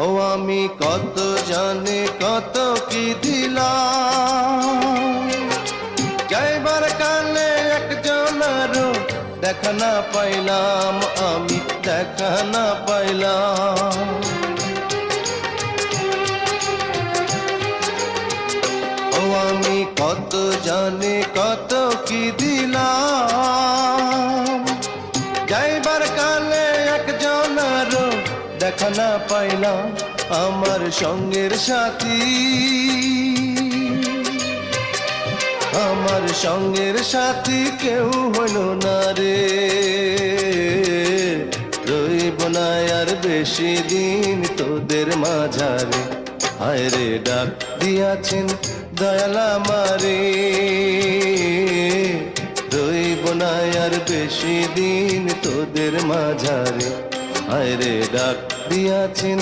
ও আমি কত জানি কত কি দিলাম, যাইবার কালে একজনেরও দেখা না পাইলাম, আমি দেখা না পাইলাম। ও আমি কত জানি কত কি দিলাম, যাইবার কালে একজনেরও দেখা না পাইলাম। আমার সঙ্গের সাথী, আমার সঙ্গের সাথী কেউ হইল না রে, রইব না আর বেশি দিন তোদের মাঝারে। হায় রে ডাক দিয়াছেন দয়াল আমারে, রইব না আর বেশি দিন তোদের মাঝারে। হায় রে ডাক দিয়াছেন